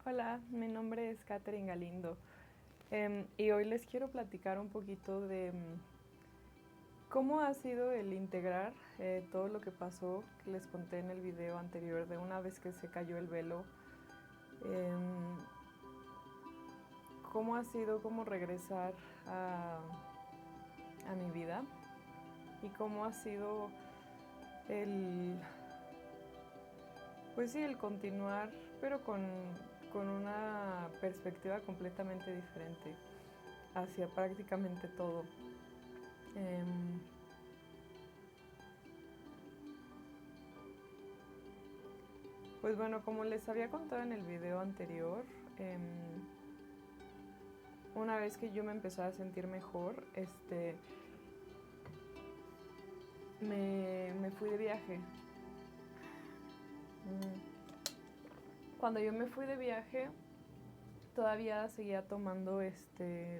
Hola, mi nombre es Katherine Galindo y hoy les quiero platicar un poquito de cómo ha sido el integrar todo lo que pasó, que les conté en el video anterior de una vez que se cayó el velo. em, Cómo ha sido como regresar a mi vida y cómo ha sido el, pues sí, el continuar, pero con una perspectiva completamente diferente hacia prácticamente todo. Em, pues bueno, como les había contado en el video anterior, una vez que yo me empecé a sentir mejor, me fui de viaje. Cuando yo me fui de viaje, todavía seguía tomando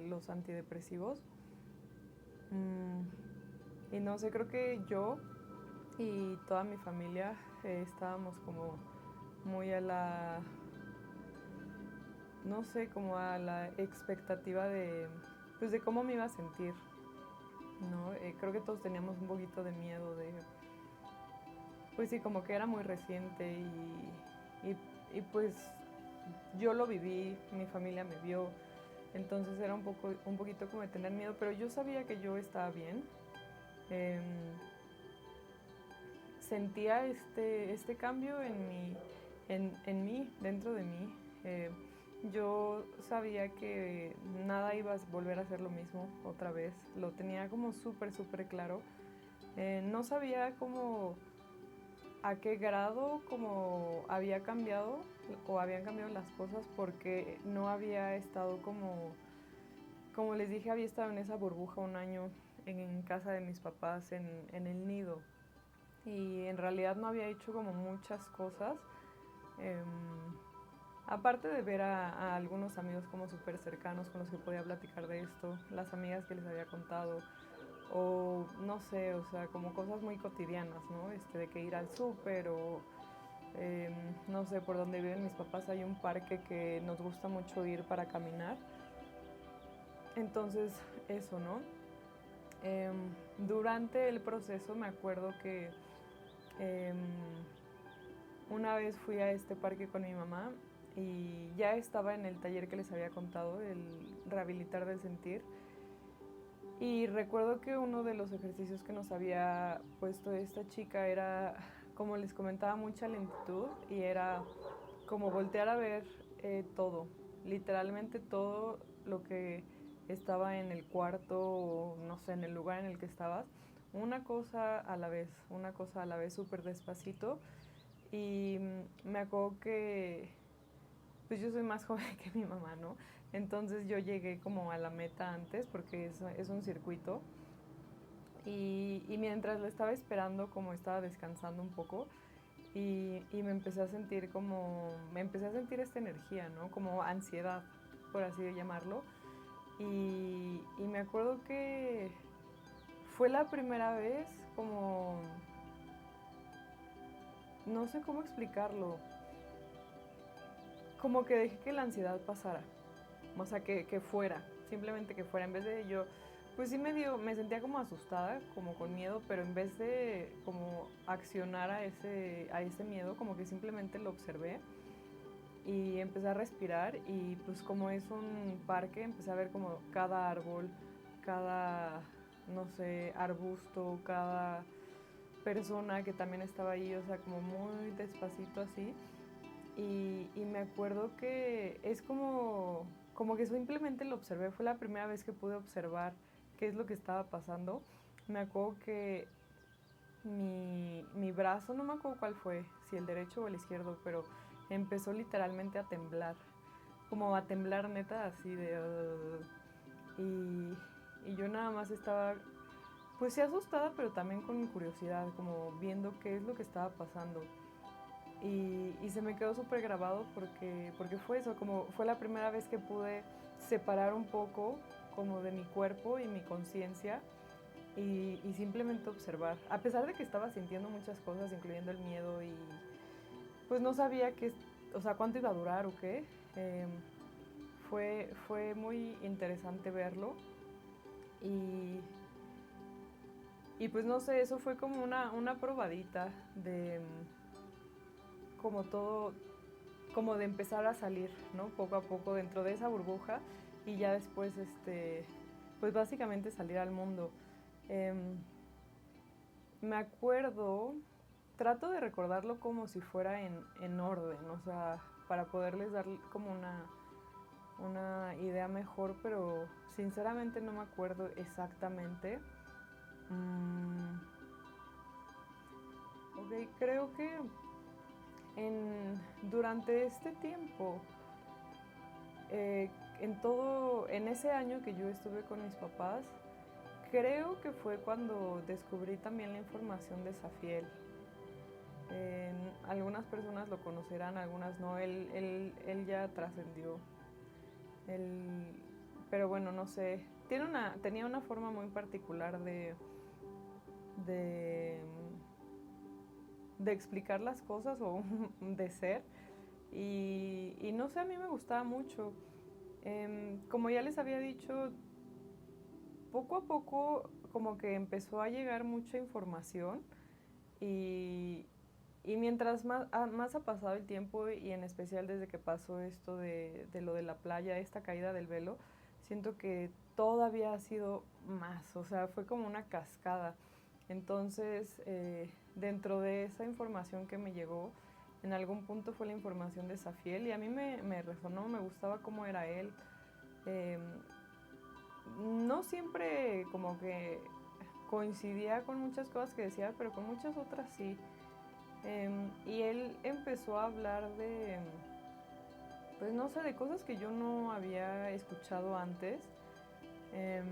los antidepresivos. Y no sé, creo que yo y toda mi familia estábamos como muy a la, no sé, como a la expectativa pues de cómo me iba a sentir, ¿no? Creo que todos teníamos un poquito de miedo pues sí, como que era muy reciente y pues yo lo viví, mi familia me vio, entonces era un poquito como de tener miedo, pero yo sabía que yo estaba bien. Em, Sentía este cambio en mí, dentro de mí. Eh, yo sabía que nada iba a volver a ser lo mismo otra vez, lo tenía como súper claro. No sabía cómo a qué grado como había cambiado o habían cambiado las cosas porque no había estado como les dije, había estado en esa burbuja un año en casa de mis papás en el nido y en realidad no había hecho como muchas cosas. Eh, Aparte de ver a algunos amigos como súper cercanos con los que podía platicar de esto, las amigas que les había contado, o no sé, o sea, como cosas muy cotidianas, ¿no? De que ir al súper o no sé, por donde viven mis papás hay un parque que nos gusta mucho ir para caminar. Entonces, eso, ¿no? Eh, Durante el proceso me acuerdo que eh, una vez fui a este parque con mi mamá y ya estaba en el taller que les había contado, el rehabilitar del sentir. Y recuerdo que uno de los ejercicios que nos había puesto esta chica era, como les comentaba, mucha lentitud y era como voltear a ver todo, literalmente todo lo que estaba en el cuarto o no sé, en el lugar en el que estabas, una cosa a la vez súper despacito. Y me acuerdo que pues yo soy más joven que mi mamá, ¿no? Entonces yo llegué como a la meta antes porque es un circuito y mientras la estaba esperando como estaba descansando un poco y me empecé a sentir esta energía, ¿no? Como ansiedad, por así llamarlo. Y me acuerdo que fue la primera vez como, no sé cómo explicarlo, como que dejé que la ansiedad pasara. O sea, que fuera, simplemente que fuera, en vez de yo, pues sí me sentía como asustada, como con miedo, pero en vez de como accionar a ese miedo, como que simplemente lo observé y empecé a respirar y pues como es un parque, empecé a ver como cada árbol, cada, no sé, arbusto, cada persona que también estaba ahí, o sea, como muy despacito así. Y me acuerdo que es como que simplemente lo observé. Fue la primera vez que pude observar qué es lo que estaba pasando. Me acuerdo que mi brazo, no me acuerdo cuál fue, si el derecho o el izquierdo, pero empezó literalmente a temblar. Como a temblar neta, así de... y yo nada más estaba, pues sí asustada, pero también con curiosidad, como viendo qué es lo que estaba pasando. Y se me quedó súper grabado porque fue eso, como fue la primera vez que pude separar un poco como de mi cuerpo y mi conciencia y simplemente observar. A pesar de que estaba sintiendo muchas cosas, incluyendo el miedo y pues no sabía o sea, cuánto iba a durar o qué. Fue muy interesante verlo y, y pues no sé, eso fue como una probadita de como todo, como de empezar a salir, ¿no? Poco a poco dentro de esa burbuja y ya después, pues básicamente salir al mundo. Em, Me acuerdo, trato de recordarlo como si fuera en orden, o sea, para poderles dar como una idea mejor, pero sinceramente no me acuerdo exactamente. Mm, ok, creo que durante este tiempo, eh, en ese año que yo estuve con mis papás, creo que fue cuando descubrí también la información de Safiel. Algunas personas lo conocerán, algunas no. Él ya trascendió. Él, pero bueno, no sé. Tenía una forma muy particular de, de explicar las cosas o de ser. Y no sé, a mí me gustaba mucho. Como ya les había dicho, poco a poco como que empezó a llegar mucha información y, y mientras más ha pasado el tiempo y en especial desde que pasó esto de lo de la playa, esta caída del velo, siento que todavía ha sido más, o sea, fue como una cascada. Entonces, dentro de esa información que me llegó, en algún punto fue la información de Safiel y a mí me resonó, me gustaba cómo era él. Eh, no siempre como que coincidía con muchas cosas que decía, pero con muchas otras sí. Y él empezó a hablar pues no sé, de cosas que yo no había escuchado antes. Em,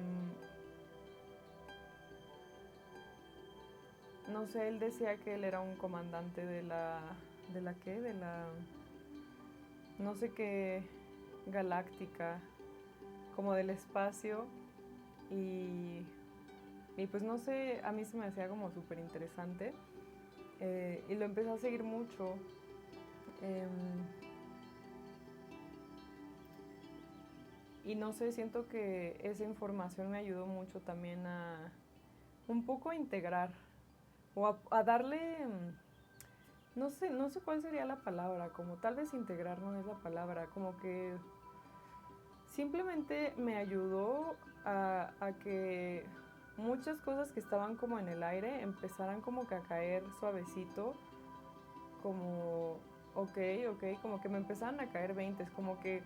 no sé, él decía que él era un comandante ¿de la qué? De la, no sé qué, galáctica, como del espacio. Y, y pues no sé, a mí se me hacía como súper interesante. Y lo empecé a seguir mucho. Em, y no sé, siento que esa información me ayudó mucho también a un poco a integrar o a darle, no sé cuál sería la palabra, como tal vez integrar no es la palabra, como que simplemente me ayudó a que muchas cosas que estaban como en el aire empezaran como que a caer suavecito, como, ok, ok, como que me empezaran a caer veintes, como que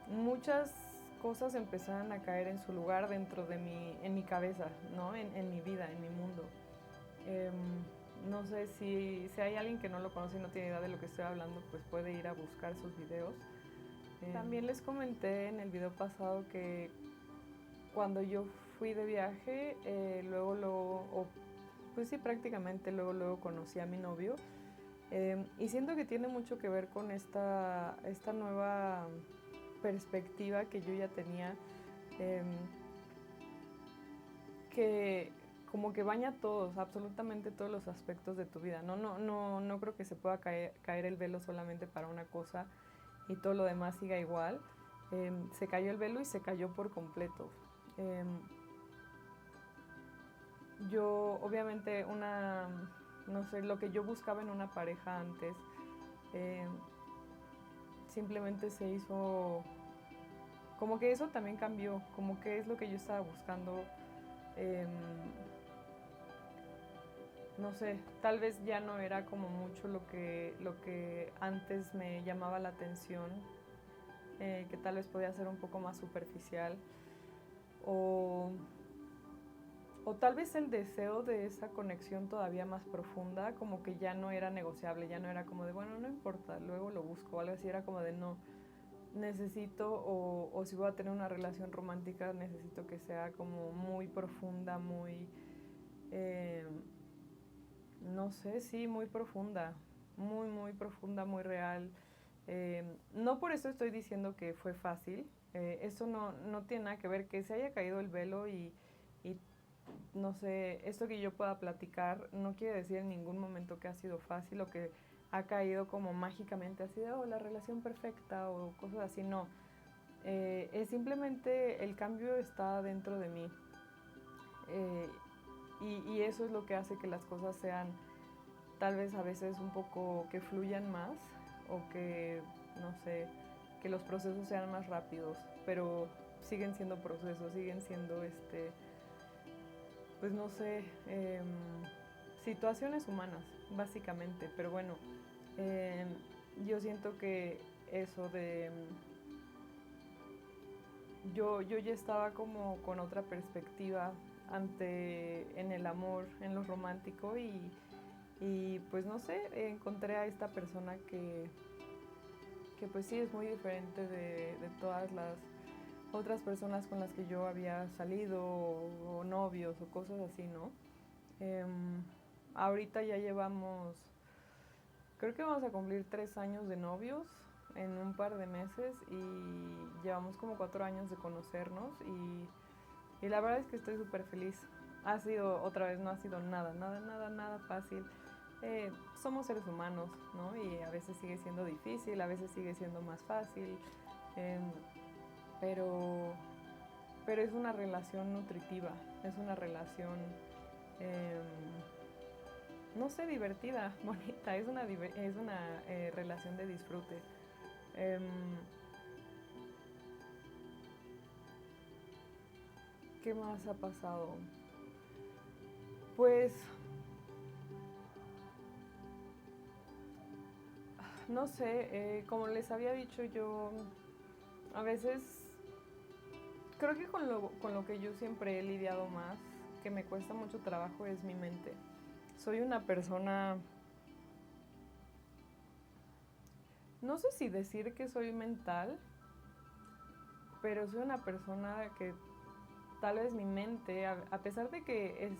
muchas cosas empezaran a caer en su lugar dentro de en mi cabeza, ¿no? En mi vida, en mi mundo. Em, no sé si hay alguien que no lo conoce y no tiene idea de lo que estoy hablando, pues puede ir a buscar sus videos. También les comenté en el video pasado que cuando yo fui de viaje, pues sí, prácticamente luego conocí a mi novio. Y siento que tiene mucho que ver con esta nueva perspectiva que yo ya tenía, eh, que como que baña todos, absolutamente todos los aspectos de tu vida. No creo que se pueda caer el velo solamente para una cosa y todo lo demás siga igual. Se cayó el velo y se cayó por completo. Eh, yo, obviamente, no sé, lo que yo buscaba en una pareja antes, eh, simplemente se hizo, como que eso también cambió, como que es lo que yo estaba buscando. Eh, no sé, tal vez ya no era como mucho lo que antes me llamaba la atención, que tal vez podía ser un poco más superficial, o, o tal vez el deseo de esa conexión todavía más profunda, como que ya no era negociable, ya no era como de, bueno, no importa, luego lo busco, o algo así, era como de, no, necesito, o si voy a tener una relación romántica, necesito que sea como muy profunda, muy... Eh, no sé, sí, muy profunda, muy profunda, muy real. No por eso estoy diciendo que fue fácil, eso no tiene nada que ver que se haya caído el velo y no sé, esto que yo pueda platicar no quiere decir en ningún momento que ha sido fácil o que ha caído como mágicamente así de, oh, la relación perfecta o cosas así, no. Es simplemente el cambio está dentro de mí. Eh, y eso es lo que hace que las cosas sean tal vez a veces un poco que fluyan más o que, no sé, que los procesos sean más rápidos, pero siguen siendo procesos, siguen siendo, pues no sé, situaciones humanas, básicamente. Pero bueno, eh, yo siento que eso de... Yo ya estaba como con otra perspectiva en el amor, en lo romántico y pues no sé, encontré a esta persona que pues sí es muy diferente de todas las otras personas con las que yo había salido o novios o cosas así, ¿no? Ahorita ya llevamos, creo que vamos a cumplir 3 años de novios en un par de meses y llevamos como 4 años de conocernos y la verdad es que estoy súper feliz. Ha sido, otra vez, no ha sido nada fácil. Somos seres humanos, ¿no? Y a veces sigue siendo difícil, a veces sigue siendo más fácil, eh, pero, pero es una relación nutritiva, es una relación, eh, no sé, divertida, bonita, es una relación de disfrute. Eh, ¿Qué más ha pasado? Pues no sé, como les había dicho yo, a veces creo que con lo que yo siempre he lidiado más, que me cuesta mucho trabajo, es mi mente. Soy una persona, no sé si decir que soy mental, pero soy una persona que tal vez mi mente, a pesar de que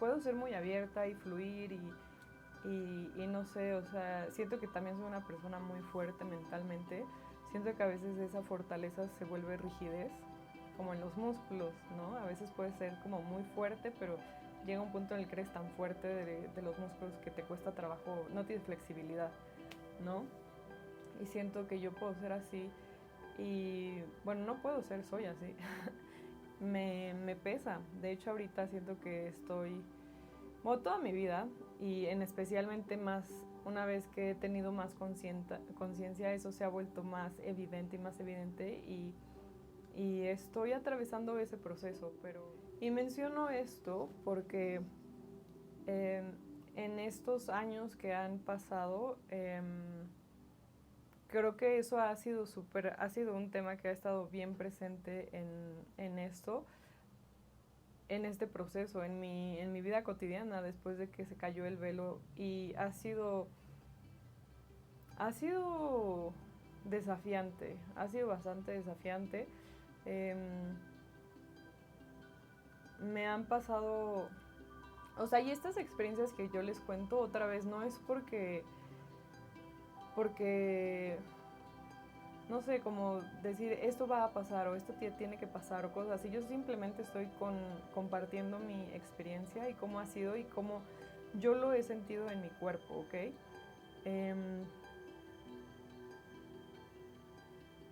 puedo ser muy abierta y fluir y no sé, o sea, siento que también soy una persona muy fuerte mentalmente. Siento que a veces esa fortaleza se vuelve rigidez, como en los músculos, ¿no? A veces puede ser como muy fuerte, pero llega un punto en el que eres tan fuerte de los músculos que te cuesta trabajo, no tienes flexibilidad, ¿no? Y siento que yo puedo ser así y, bueno, no puedo ser, soy así. Me pesa. De hecho, ahorita siento que estoy, bueno, toda mi vida y en especialmente más una vez que he tenido más conciencia, eso se ha vuelto más evidente y más evidente y estoy atravesando ese proceso, pero... Y menciono esto porque eh, en estos años que han pasado, creo que eso ha sido un tema que ha estado bien presente en esto, en este proceso, en mi vida cotidiana, después de que se cayó el velo, y ha sido desafiante, ha sido bastante desafiante. Eh, Me han pasado, o sea, y estas experiencias que yo les cuento otra vez no es porque no sé, como decir esto va a pasar o esto tiene que pasar o cosas así. Yo simplemente estoy compartiendo mi experiencia y cómo ha sido y cómo yo lo he sentido en mi cuerpo, ¿ok? Em,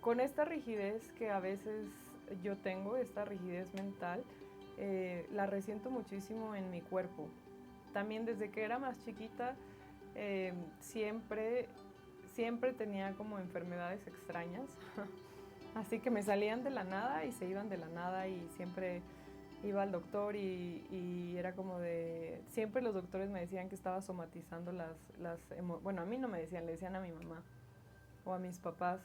con esta rigidez que a veces yo tengo, esta rigidez mental, la resiento muchísimo en mi cuerpo. También desde que era más chiquita, siempre tenía como enfermedades extrañas, así que me salían de la nada y se iban de la nada y siempre iba al doctor y era como de... Siempre los doctores me decían que estaba somatizando bueno, a mí no me decían, le decían a mi mamá o a mis papás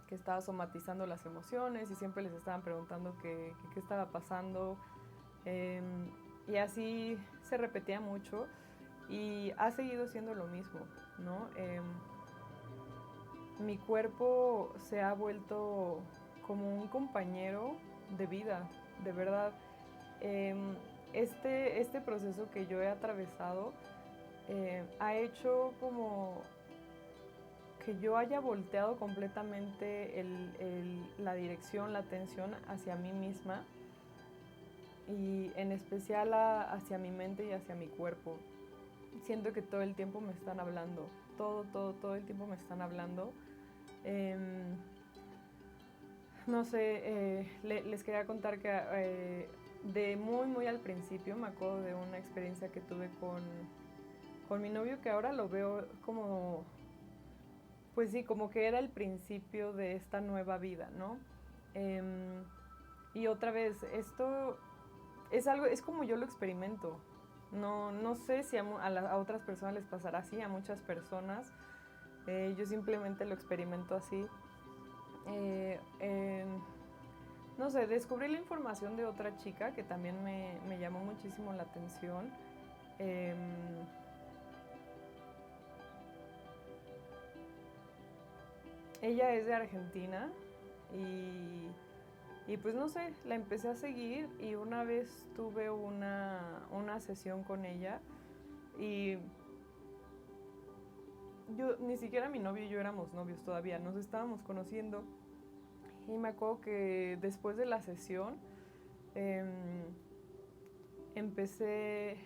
que estaba somatizando las emociones y siempre les estaban preguntando qué estaba pasando. Eh, y así se repetía mucho y ha seguido siendo lo mismo, ¿no? Mi cuerpo se ha vuelto como un compañero de vida, de verdad. Eh, este proceso que yo he atravesado ha hecho como que yo haya volteado completamente la dirección, la atención hacia mí misma y en especial hacia mi mente y hacia mi cuerpo. siento que todo el tiempo me están hablando, todo el tiempo me están hablando. No sé, les quería contar que de muy al principio me acuerdo de una experiencia que tuve con mi novio, que ahora lo veo como, pues sí, como que era el principio de esta nueva vida, ¿no? Y otra vez, esto es algo, es como yo lo experimento. No sé si a otras personas les pasará así, a muchas personas. Yo simplemente lo experimento así. Eh, eh, no sé, descubrí la información de otra chica que también me llamó muchísimo la atención. Eh, Ella es de Argentina y pues no sé, la empecé a seguir y una vez tuve una sesión con ella y yo, ni siquiera mi novio y yo éramos novios todavía, nos estábamos conociendo y me acuerdo que después de la sesión eh, empecé,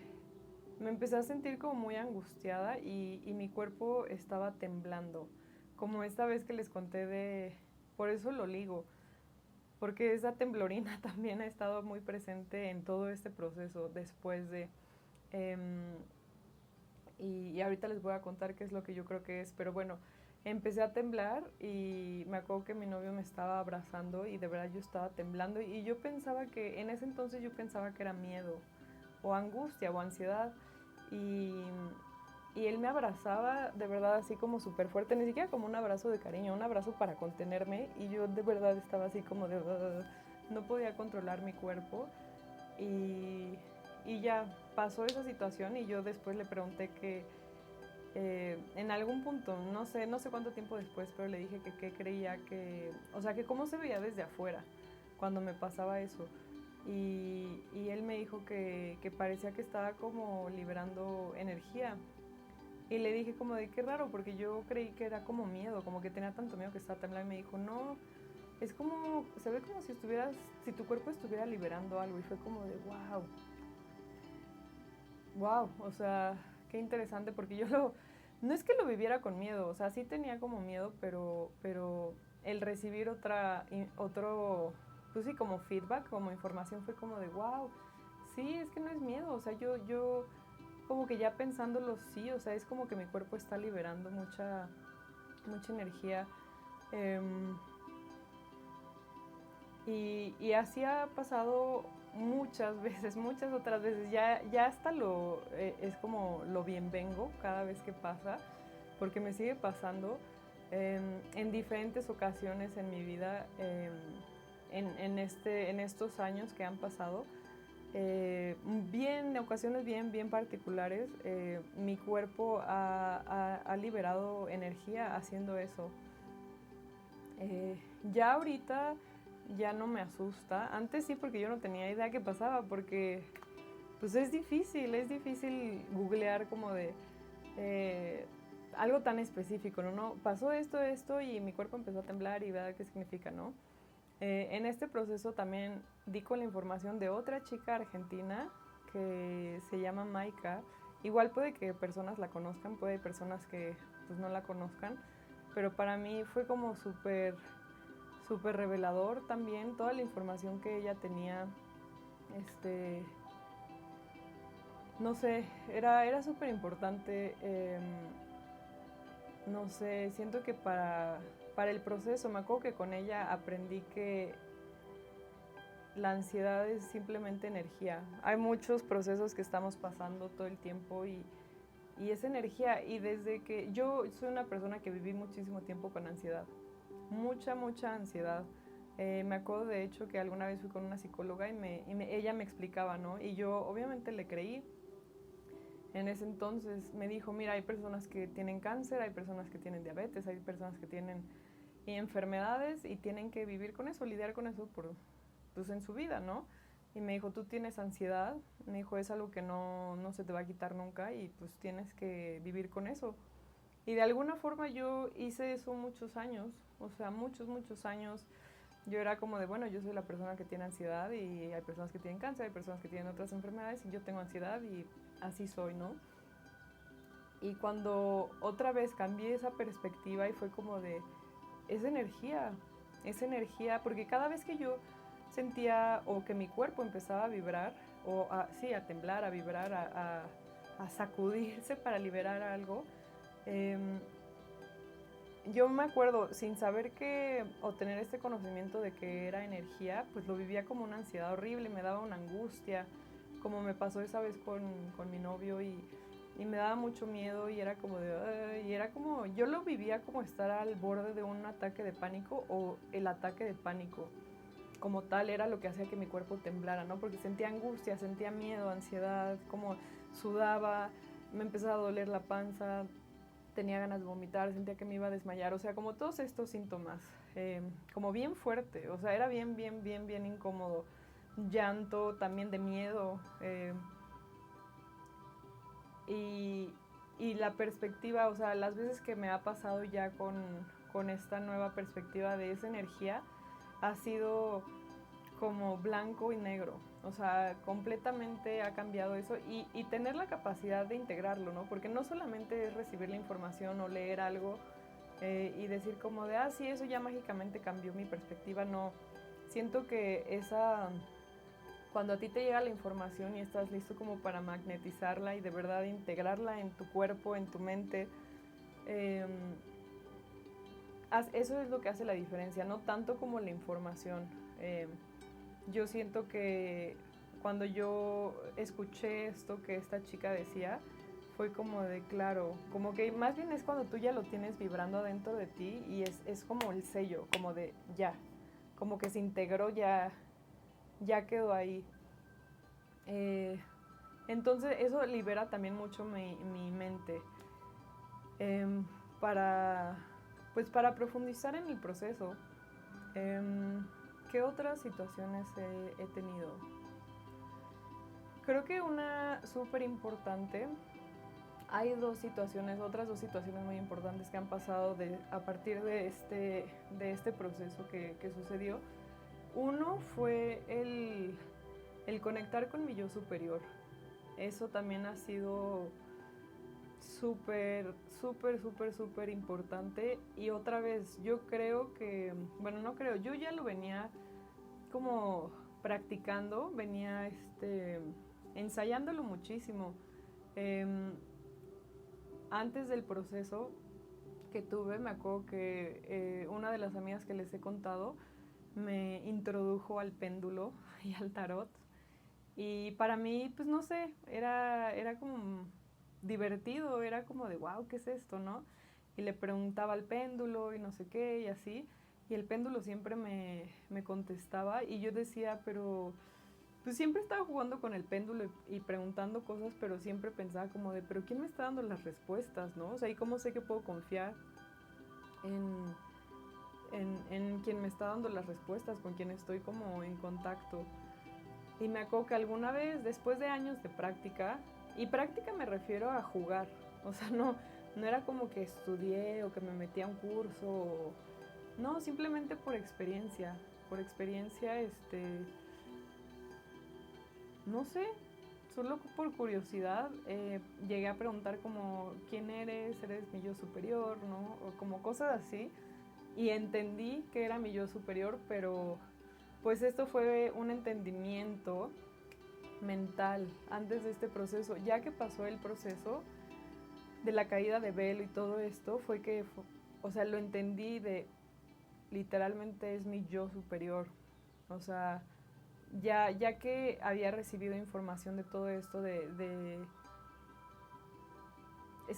me empecé a sentir como muy angustiada y mi cuerpo estaba temblando, como esta vez que les conté por eso lo ligo, porque esa temblorina también ha estado muy presente en todo este proceso después de... Eh, y ahorita les voy a contar qué es lo que yo creo que es, pero bueno, empecé a temblar y me acuerdo que mi novio me estaba abrazando y de verdad yo estaba temblando y yo pensaba que, en ese entonces yo pensaba que era miedo o angustia o ansiedad y, y él me abrazaba de verdad así como súper fuerte, ni siquiera como un abrazo de cariño, un abrazo para contenerme y yo de verdad estaba así como de... no podía controlar mi cuerpo y, y ya pasó esa situación y yo después le pregunté que en algún punto, no sé cuánto tiempo después, pero le dije que creía que, o sea, que cómo se veía desde afuera cuando me pasaba eso. Y él me dijo que parecía que estaba como liberando energía. Y le dije como de qué raro, porque yo creí que era como miedo, como que tenía tanto miedo que estaba temblando. Y me dijo, no, es como, se ve como si estuvieras, si tu cuerpo estuviera liberando algo. Y fue como de, wow, wow, o sea, qué interesante, porque no es que lo viviera con miedo, o sea, sí tenía como miedo, pero el recibir otro, pues sí, como feedback, como información, fue como de, wow, sí, es que no es miedo, o sea, yo como que ya pensándolo, sí, o sea, es como que mi cuerpo está liberando mucha energía. em, y así ha pasado muchas veces, muchas otras veces. Ya hasta es como lo bien vengo cada vez que pasa, porque me sigue pasando en diferentes ocasiones en mi vida, en estos años que han pasado. En ocasiones bien particulares, mi cuerpo ha liberado energía haciendo eso. Ya ahorita ya no me asusta. Antes sí, porque yo no tenía idea qué pasaba, porque pues es difícil googlear como de eh, algo tan específico, ¿no? No, pasó esto y mi cuerpo empezó a temblar y ver qué significa, ¿no? En este proceso también di con la información de otra chica argentina que se llama Maika. Igual puede que personas la conozcan, puede personas que pues no la conozcan, pero para mí fue como súper revelador también toda la información que ella tenía. este no sé, era súper importante. No sé, siento que para el proceso, me acuerdo que con ella aprendí que la ansiedad es simplemente energía. Hay muchos procesos que estamos pasando todo el tiempo y es energía. Y desde que yo soy una persona que viví muchísimo tiempo con ansiedad, mucha ansiedad. Me acuerdo de hecho que alguna vez fui con una psicóloga ella me explicaba, ¿no? Y yo obviamente le creí. En ese entonces me dijo, mira, hay personas que tienen cáncer, hay personas que tienen diabetes, hay personas que tienen enfermedades y tienen que vivir con eso, lidiar con eso pues en su vida, ¿no? Y me dijo, tú tienes ansiedad, me dijo, es algo que no se te va a quitar nunca y pues tienes que vivir con eso. Y de alguna forma yo hice eso muchos años, o sea, muchos años. Yo era como de, bueno, yo soy la persona que tiene ansiedad y hay personas que tienen cáncer, hay personas que tienen otras enfermedades y yo tengo ansiedad y así soy, ¿no? Y cuando otra vez cambié esa perspectiva y fue como de, es energía, porque cada vez que yo sentía o que mi cuerpo empezaba a vibrar, o sí, a temblar, a vibrar, a sacudirse para liberar algo, eh, yo me acuerdo, sin saber que, o tener este conocimiento de que era energía, pues lo vivía como una ansiedad horrible, me daba una angustia, como me pasó esa vez con mi novio y me daba mucho miedo y era como de, y era como, yo lo vivía como estar al borde de un ataque de pánico o el ataque de pánico como tal era lo que hacía que mi cuerpo temblara, ¿no? Porque sentía angustia, sentía miedo, ansiedad, como sudaba, me empezaba a doler la panza, tenía ganas de vomitar, sentía que me iba a desmayar, o sea, como todos estos síntomas, como bien fuerte, o sea, era bien incómodo. Llanto, también de miedo, y, y la perspectiva, o sea, las veces que me ha pasado ya con esta nueva perspectiva de esa energía, ha sido como blanco y negro, o sea, completamente ha cambiado eso y tener la capacidad de integrarlo, ¿no? Porque no solamente es recibir la información o leer algo y decir como de, ah, sí, eso ya mágicamente cambió mi perspectiva, no. Siento que cuando a ti te llega la información y estás listo como para magnetizarla y de verdad integrarla en tu cuerpo, en tu mente, eh, eso es lo que hace la diferencia, no tanto como la información. Eh, yo siento que cuando yo escuché esto que esta chica decía, fue como de claro, como que más bien es cuando tú ya lo tienes vibrando adentro de ti y es como el sello, como de ya, como que se integró, ya quedó ahí. Eh, entonces eso libera también mucho mi mente eh, para, pues para profundizar en el proceso. Eh, ¿Qué otras situaciones he tenido? Creo que una súper importante, hay otras dos situaciones muy importantes que han pasado a partir de este proceso que sucedió. Uno fue el conectar con mi yo superior. Eso también ha sido súper importante. Y otra vez, yo creo que, bueno, no creo, yo ya lo venía como practicando, venía ensayándolo muchísimo. Eh, Antes del proceso que tuve, me acuerdo que una de las amigas que les he contado me introdujo al péndulo y al tarot. Y para mí, pues no sé, era como divertido, era como de, wow, ¿qué es esto, no? Y le preguntaba al péndulo y no sé qué y así. Y el péndulo siempre me contestaba y yo decía, pero pues siempre estaba jugando con el péndulo y preguntando cosas, pero siempre pensaba como de, pero ¿quién me está dando las respuestas, no? O sea, ¿y cómo sé que puedo confiar en, en quien me está dando las respuestas, con quien estoy como en contacto? Y me acuerdo que alguna vez, después de años de práctica, y práctica me refiero a jugar, o sea, no era como que estudié o que me metí a un curso, no, simplemente por experiencia, no sé, solo por curiosidad, llegué a preguntar como, ¿quién eres? ¿Eres mi yo superior? ¿No? O como cosas así. Y entendí que era mi yo superior, pero pues esto fue un entendimiento mental antes de este proceso. Ya que pasó el proceso de la caída de velo y todo esto, fue que, o sea, lo entendí de, literalmente es mi yo superior. O sea, ya que había recibido información de todo esto, es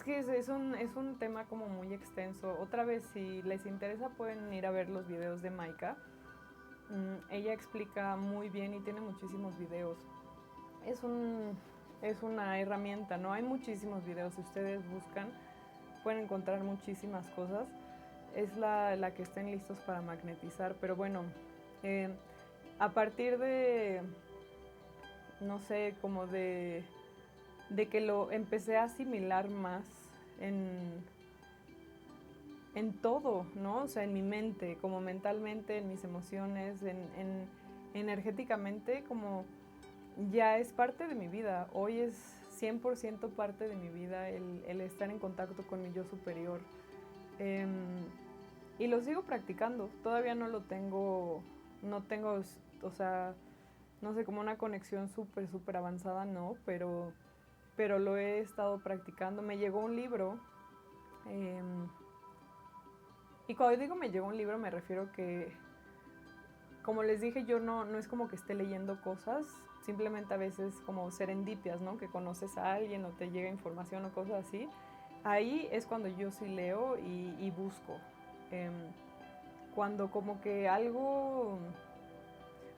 que es un tema como muy extenso. Otra vez, si les interesa, pueden ir a ver los videos de Maika. Ella explica muy bien y tiene muchísimos videos. Es, un, es una herramienta, ¿no? Hay muchísimos videos. Si ustedes buscan, pueden encontrar muchísimas cosas. Es la que estén listos para magnetizar. Pero bueno, eh, a partir de, no sé, como de que lo empecé a asimilar más en, en todo, ¿no? O sea, en mi mente, como mentalmente, en mis emociones, energéticamente, como ya es parte de mi vida. Hoy es 100% parte de mi vida el estar en contacto con mi yo superior. Y lo sigo practicando. Todavía no lo tengo, no tengo, o sea, no sé, como una conexión súper avanzada, no, pero lo he estado practicando. Me llegó un libro, y cuando digo me llegó un libro me refiero que, como les dije, yo no es como que esté leyendo cosas, simplemente a veces como serendipias, ¿no? Que conoces a alguien o te llega información o cosas así. Ahí es cuando yo sí leo y busco. Cuando como que algo,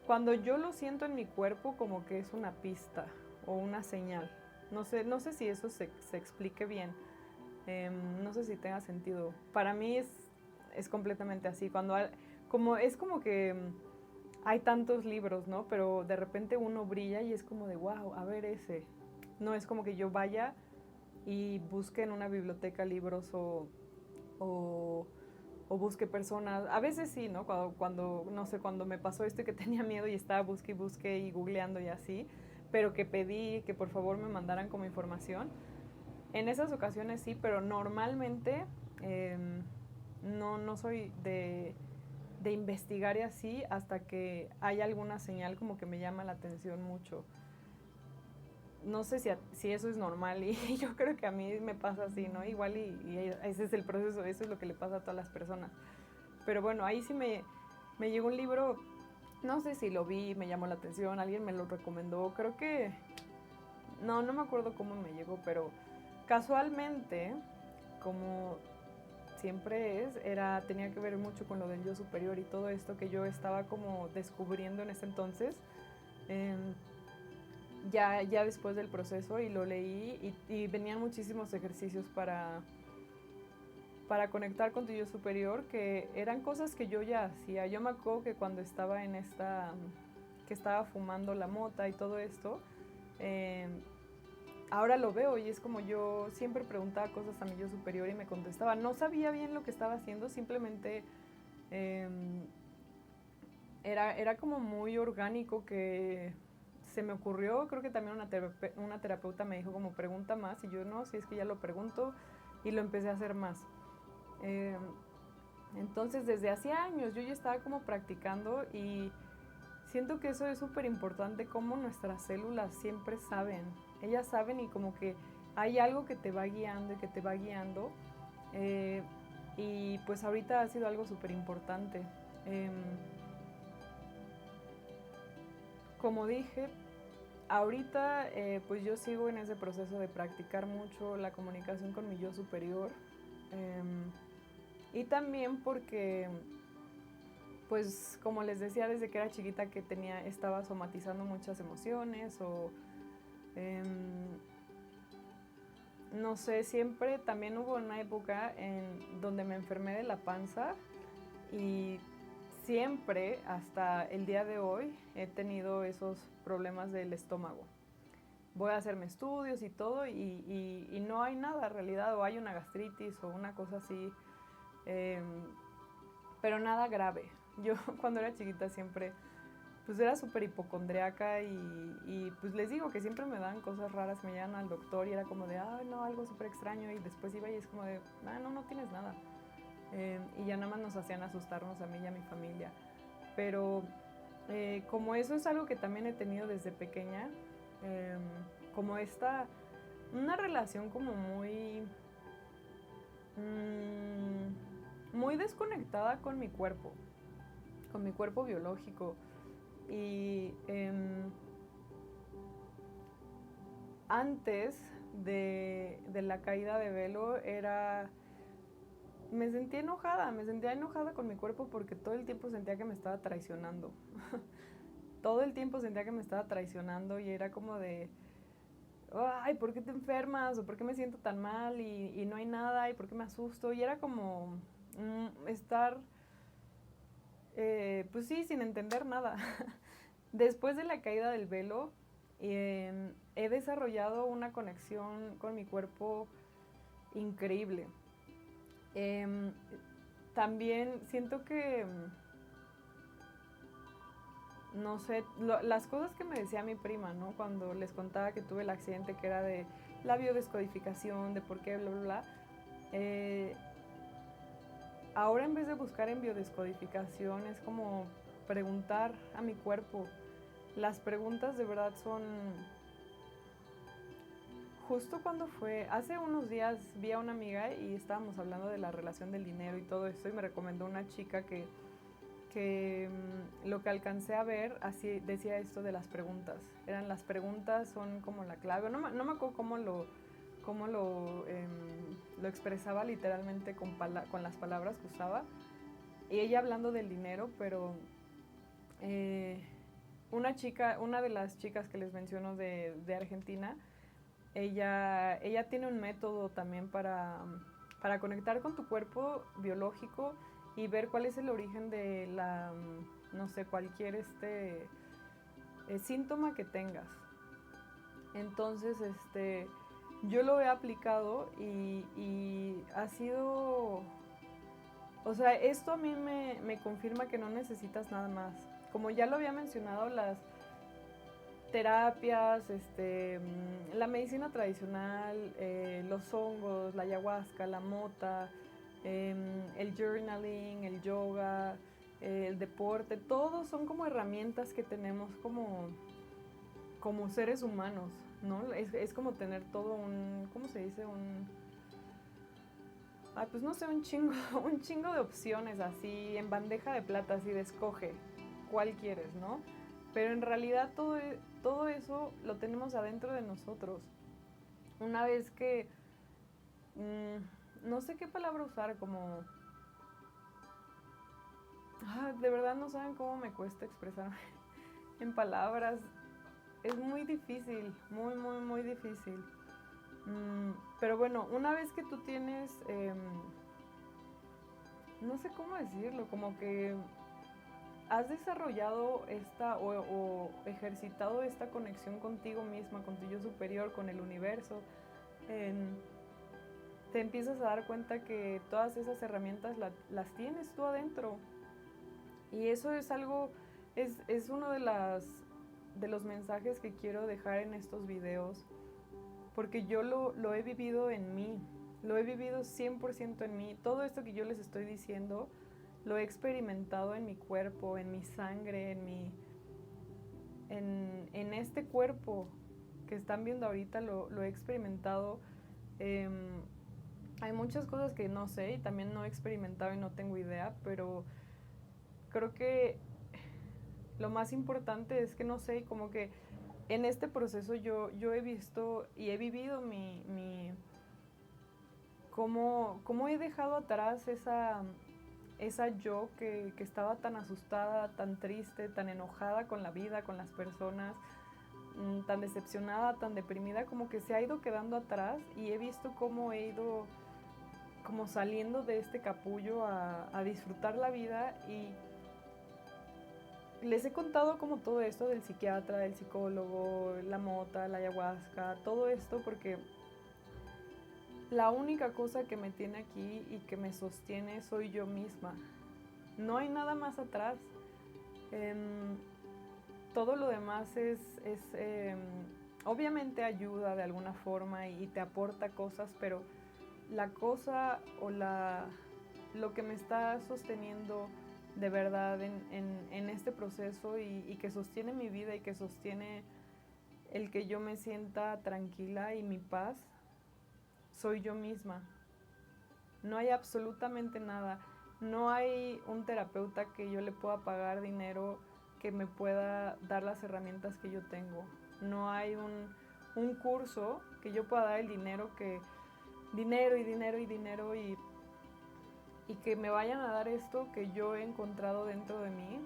cuando yo lo siento en mi cuerpo como que es una pista o una señal. No sé si eso se explique bien. No sé si tenga sentido. Para mí es completamente así. Como es como que hay tantos libros, ¿no? Pero de repente uno brilla y es como de, wow, a ver ese. No es como que yo vaya y busque en una biblioteca libros o, o busque personas. A veces sí, ¿no? No sé, cuando me pasó esto y que tenía miedo y estaba busque y googleando y así, pero que pedí que por favor me mandaran como información. En esas ocasiones sí, pero normalmente no soy de investigar y así hasta que hay alguna señal como que me llama la atención mucho. No sé si eso es normal y yo creo que a mí me pasa así, ¿no? Igual y ese es el proceso, eso es lo que le pasa a todas las personas. Pero bueno, ahí sí me llegó un libro, no sé si lo vi, me llamó la atención, alguien me lo recomendó, creo que, no me acuerdo cómo me llegó, pero casualmente, como siempre tenía que ver mucho con lo del yo superior y todo esto que yo estaba como descubriendo en ese entonces. Eh, ya después del proceso y lo leí y venían muchísimos ejercicios para conectar con tu yo superior, que eran cosas que yo ya hacía. Yo me acuerdo que cuando estaba que estaba fumando la mota y todo esto, eh, ahora lo veo y es como yo siempre preguntaba cosas a mi yo superior y me contestaba. No sabía bien lo que estaba haciendo, simplemente eh, era como muy orgánico que se me ocurrió. Creo que también una terapeuta me dijo como pregunta más y yo no, si es que ya lo pregunto, y lo empecé a hacer más. Eh, entonces desde hace años yo ya estaba como practicando y siento que eso es súper importante, como nuestras células siempre saben, ellas saben y como que hay algo que te va guiando y que te va guiando. eh, y pues ahorita ha sido algo súper importante. Como dije, ahorita pues yo sigo en ese proceso de practicar mucho la comunicación con mi yo superior. Y también porque, pues como les decía desde que era chiquita que estaba somatizando muchas emociones o no sé, siempre también hubo una época en donde me enfermé de la panza y siempre hasta el día de hoy he tenido esos problemas del estómago. Voy a hacerme estudios y todo y no hay nada en realidad, o hay una gastritis o una cosa así, eh, pero nada grave. Yo cuando era chiquita siempre pues era súper hipocondriaca y pues les digo que siempre me daban cosas raras, me llevan al doctor y era como de, ay no, algo súper extraño, y después iba y es como de, no tienes nada. Y ya nada más nos hacían asustarnos a mí y a mi familia. Pero como eso es algo que también he tenido desde pequeña, eh, como una relación como muy desconectada con mi cuerpo biológico. Y antes de la caída de Velo me sentía enojada con mi cuerpo porque todo el tiempo sentía que me estaba traicionando. Todo el tiempo sentía que me estaba traicionando y era como de, ay, ¿por qué te enfermas? ¿O por qué me siento tan mal? Y no hay nada, ¿y por qué me asusto? Y era como estar, pues sí, sin entender nada. Después de la caída del velo, he desarrollado una conexión con mi cuerpo increíble. También siento que no sé, las cosas que me decía mi prima, ¿no? Cuando les contaba que tuve el accidente, que era de la biodescodificación, de por qué, bla, bla, bla. Eh, Ahora en vez de buscar en biodescodificación es como preguntar a mi cuerpo. Las preguntas de verdad son... Justo cuando fue, hace unos días vi a una amiga y estábamos hablando de la relación del dinero y todo esto y me recomendó una chica que lo que alcancé a ver así decía esto de las preguntas. Eran las preguntas son como la clave. No me acuerdo cómo lo expresaba literalmente con las palabras que usaba. Y ella hablando del dinero, pero eh, una de las chicas que les menciono de Argentina, ella tiene un método también para conectar con tu cuerpo biológico y ver cuál es el origen de no sé, cualquier síntoma que tengas. Entonces, yo lo he aplicado y ha sido, o sea, esto a mí me confirma que no necesitas nada más. Como ya lo había mencionado, las terapias, la medicina tradicional, los hongos, la ayahuasca, la mota, el journaling, el yoga, el deporte, todos son como herramientas que tenemos como seres humanos, ¿no? Es como tener todo ¿cómo se dice? Pues no sé, un chingo de opciones así, en bandeja de plata, así de escoge cuál quieres, ¿no? Pero en realidad todo eso lo tenemos adentro de nosotros. Una vez que, no sé qué palabra usar, como... de verdad no saben cómo me cuesta expresarme en palabras. Es muy difícil, muy, muy, muy difícil. Pero bueno, una vez que tú tienes, no sé cómo decirlo, como que has desarrollado o ejercitado esta conexión contigo misma, con tu yo superior, con el universo, te empiezas a dar cuenta que todas esas herramientas las tienes tú adentro. Y eso es algo, es uno de los mensajes que quiero dejar en estos videos, porque yo lo he vivido en mí, lo he vivido 100% en mí. Todo esto que yo les estoy diciendo, lo he experimentado en mi cuerpo, en mi sangre, en este cuerpo que están viendo ahorita, lo he experimentado. Hay muchas cosas que no sé y también no he experimentado y no tengo idea, pero creo que lo más importante es que no sé, como que en este proceso yo he visto y he vivido cómo he dejado atrás esa yo que estaba tan asustada, tan triste, tan enojada con la vida, con las personas, tan decepcionada, tan deprimida, como que se ha ido quedando atrás y he visto cómo he ido como saliendo de este capullo a disfrutar la vida. Y les he contado como todo esto del psiquiatra, del psicólogo, la mota, la ayahuasca, todo esto porque la única cosa que me tiene aquí y que me sostiene soy yo misma. No hay nada más atrás. Todo lo demás obviamente ayuda de alguna forma y te aporta cosas, pero la cosa lo que me está sosteniendo de verdad en este proceso y que sostiene mi vida y que sostiene el que yo me sienta tranquila y mi paz, soy yo misma. No hay absolutamente nada. No hay un terapeuta que yo le pueda pagar dinero que me pueda dar las herramientas que yo tengo. No hay un curso que yo pueda dar el dinero dinero y dinero y dinero y que me vayan a dar esto que yo he encontrado dentro de mí.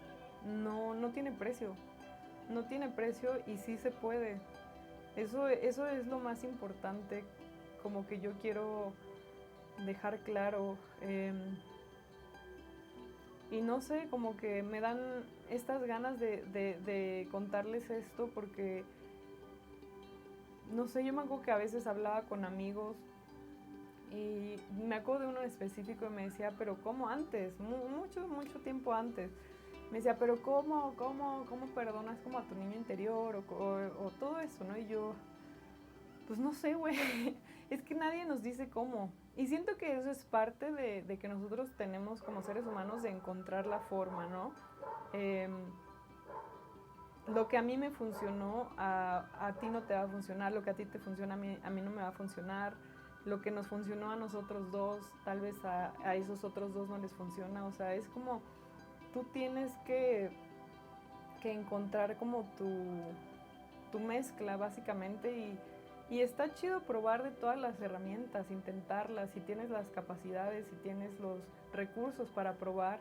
No tiene precio. No tiene precio y sí se puede. Eso es lo más importante, como que yo quiero dejar claro. Y no sé, como que me dan estas ganas de contarles esto porque, no sé, yo me acuerdo que a veces hablaba con amigos y me acuerdo de uno en específico y me decía, pero ¿cómo antes? Mucho, mucho tiempo antes. me decía, pero ¿cómo perdonas como a tu niño interior o todo eso, ¿no? Y yo, pues no sé, güey, es que nadie nos dice cómo. Y siento que eso es parte de que nosotros tenemos como seres humanos de encontrar la forma, ¿no? Eh, lo que a mí me funcionó, a ti no te va a funcionar, lo que a ti te funciona, a mí no me va a funcionar, lo que nos funcionó a nosotros dos, tal vez a esos otros dos no les funciona, o sea, es como tú tienes que encontrar como tu mezcla básicamente y está chido probar de todas las herramientas, intentarlas, si tienes las capacidades, si tienes los recursos para probar,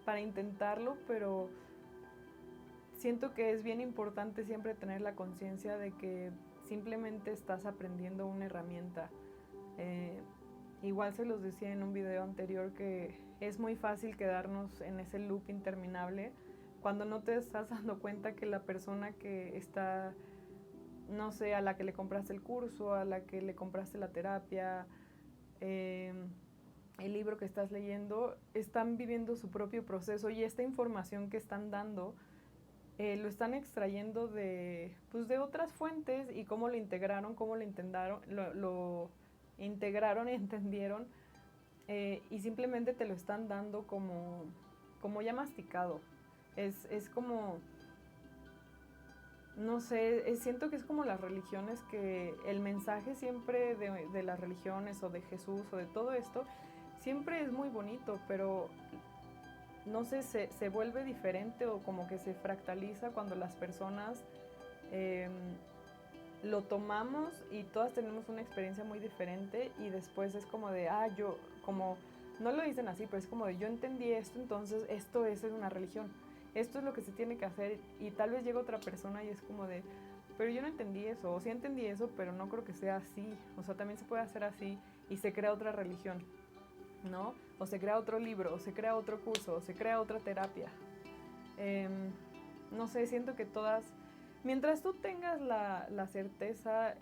para intentarlo, pero siento que es bien importante siempre tener la conciencia de que simplemente estás aprendiendo una herramienta. Eh, Igual se los decía en un video anterior que es muy fácil quedarnos en ese loop interminable cuando no te estás dando cuenta que la persona que está, no sé, a la que le compraste el curso, a la que le compraste la terapia, eh, el libro que estás leyendo, están viviendo su propio proceso y esta información que están dando lo están extrayendo pues de otras fuentes y cómo lo integraron, cómo lo integraron y entendieron y simplemente te lo están dando como ya masticado. Es como, no sé, siento que es como las religiones, que el mensaje siempre de las religiones o de Jesús o de todo esto, siempre es muy bonito, pero no sé, se vuelve diferente o como que se fractaliza cuando las personas eh, lo tomamos y todas tenemos una experiencia muy diferente y después es como de, yo, como, no lo dicen así, pero es como de, yo entendí esto, entonces esto es una religión, esto es lo que se tiene que hacer y tal vez llega otra persona y es como de, pero yo no entendí eso, o sí entendí eso, pero no creo que sea así, o sea, también se puede hacer así y se crea otra religión, ¿no? O se crea otro libro, o se crea otro curso, o se crea otra terapia. Eh, no sé, siento que todas, mientras tú tengas la certeza